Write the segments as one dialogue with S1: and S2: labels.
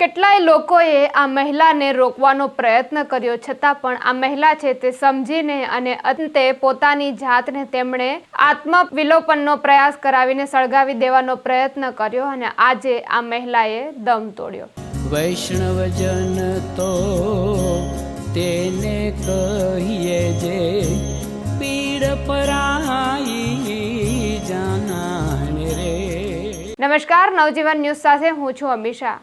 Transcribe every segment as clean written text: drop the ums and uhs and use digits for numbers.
S1: કેટલાય લોકોએ આ મહિલાને રોકવાનો પ્રયત્ન કર્યો છતાં પણ આ મહિલા છે તે સમજીને અને અંતે પોતાની જાતને તેમણે આત્મવિલોપનનો પ્રયાસ કરાવીને સળગાવી દેવાનો પ્રયત્ન કર્યો અને આજે આ મહિલાએ દમ તોડ્યો।
S2: વૈષ્ણવજન તો તેને કહીએ જે પીડ પરાઈ જાનાને રે।
S1: નમસ્કાર, નવજીવન ન્યૂઝ સાથે હું છું અમીષા।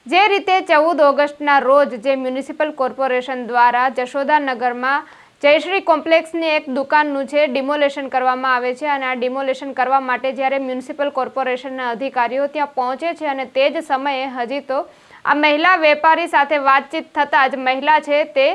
S1: જે રીતે 14 ઓગસ્ટના રોજ જે મ્યુનિસિપલ કોર્પોરેશન દ્વારા જશોદાનગરમાં જયશ્રી કોમ્પ્લેક્સની એક દુકાનનું છે ડિમોલેશન કરવામાં આવે છે અને આ ડિમોલેશન કરવા માટે જ્યારે મ્યુનિસિપલ કોર્પોરેશનના અધિકારીઓ ત્યાં પહોંચે છે અને તે જ સમયે હજી તો આ મહિલા વેપારી સાથે વાતચીત થતાં જ મહિલા છે તે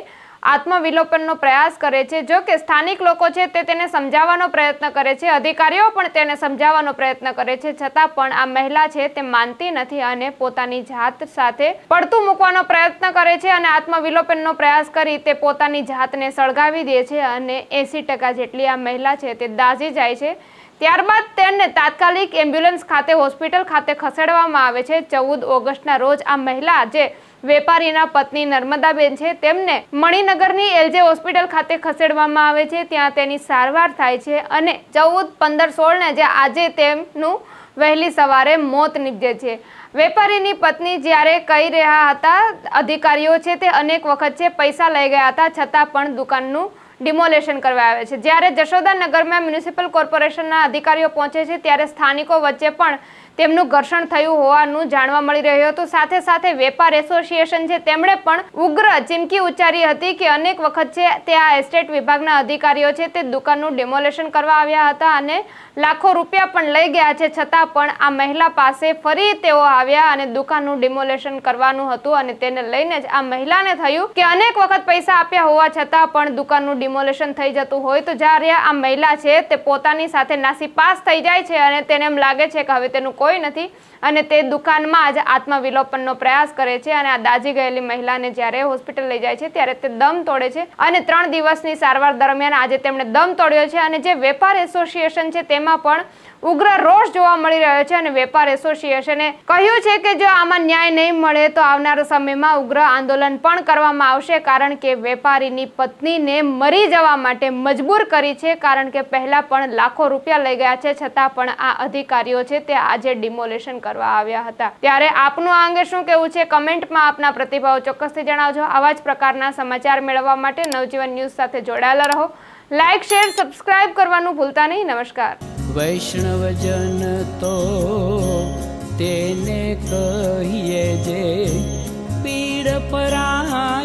S1: આત્મવિલોપનનો પ્રયાસ કરે છે। જો કે સ્થાનિક લોકો છે તે તેને સમજાવવાનો પ્રયત્ન કરે છે, અધિકારીઓ પણ તેને સમજાવવાનો પ્રયત્ન કરે છે, છતાં પણ આ મહિલા છે તે માનતી નથી અને પોતાની જાત સાથે પડતું મૂકવાનો પ્રયત્ન કરે છે અને આત્મવિલોપનનો પ્રયાસ કરી તે પોતાની જાતને સળગાવી દે છે અને 80% જેટલી આ મહિલા છે તે દાઝી જાય છે। ત્યારબાદ તેને તાત્કાલિક એમ્બ્યુલન્સ ખાતે હોસ્પિટલ ખાતે ખસેડવામાં આવે છે। 14 ઓગસ્ટના રોજ આ મહિલા જે વેપારીના પત્ની નર્મદાબેન છે તેમને મણિનગરની એલજે હોસ્પિટલ ખાતે ખસેડવામાં આવે છે, ત્યાં તેની સારવાર થાય છે અને 14, 15, 16 ને જે આજે તેમનું વહેલી સવારે મોત નીપજે છે। વેપારીની પત્ની જ્યારે કહી રહ્યા હતા અધિકારીઓ છે તે અનેક વખત છે પૈસા લઈ ગયા હતા છતાં પણ દુકાનનું ડિમોલેશન કરવા આવે છે। જ્યારે જશોદાનગરમાં મ્યુનિસિપલ કોર્પોરેશનના અધિકારીઓ પહોંચે છે ત્યારે સ્થાનિકો વચ્ચે પણ તેમનું ઘર્ષણ થયું હોવાનું જાણવા મળી રહ્યું હતું। સાથે સાથે વેપાર એસોસિએશન છે તેમણે પણ ઉગ્ર ચીમકી ઉચ્ચારી હતી કે અનેક વખત છે તે આ એસ્ટેટ વિભાગના અધિકારીઓ છે તે દુકાનનું ડિમોલેશન કરવા આવ્યા હતા અને લાખો રૂપિયા પણ લઈ ગયા છે, છતાં પણ આ મહિલા પાસે ફરી તેઓ આવ્યા અને દુકાનનું ડિમોલેશન કરવાનું હતું અને તેને લઈને જ આ મહિલાને થયું કે અનેક વખત પૈસા આપ્યા હોવા છતાં પણ દુકાનનું ડિમોલેશન થઈ જતું હોય તો જ્યારે આ મહિલા છે તે પોતાની સાથે નાસીપાસ થઈ જાય છે અને તેને એમ લાગે છે કે હવે તેનું કોઈ નથી અને તે દુકાનમાં જ આત્મવિલોપનનો પ્રયાસ કરે છે અને આ દાઝી ગયેલી મહિલાને જ્યારે હોસ્પિટલ લઈ જાય છે ત્યારે તે દમ તોડે છે અને 3 દિવસની સારવાર દરમિયાન આજે તેમણે દમ તોડ્યો છે અને જે વેપાર એસોસિએશન છે તેમાં પણ ઉગ્ર રોષ જોવા મળી રહ્યો છે અને વેપાર એસોસિએશને કહ્યું છે કે જો આમાં ન્યાય નહીં મળે તો આવનારા સમયમાં ઉગ્ર આંદોલન પણ કરવામાં આવશે, કારણ કે વેપારીની પત્નીને મરી જવા માટે મજબૂર કરી છે, કારણ કે પહેલા પણ લાખો રૂપિયા લઈ ગયા છે છતાં પણ આ અધિકારીઓ છે તે આજે ડિમોલેશન કરવા આવ્યા હતા। ત્યારે આપનું આ અંગે શું કહેવું છે કમેન્ટમાં આપના પ્રતિભાવ ચોક્કસથી જણાવજો। આવા જ પ્રકારના સમાચાર મેળવવા માટે નવજીવન ન્યૂઝ સાથે જોડાયેલા રહો। લાઇક, શેર, સબસ્ક્રાઇબ કરવાનું ભૂલતા નહીં। નમસ્કાર।
S2: વૈષ્ણવજન તો તેને કહીએ જે પીડ પરાઈ।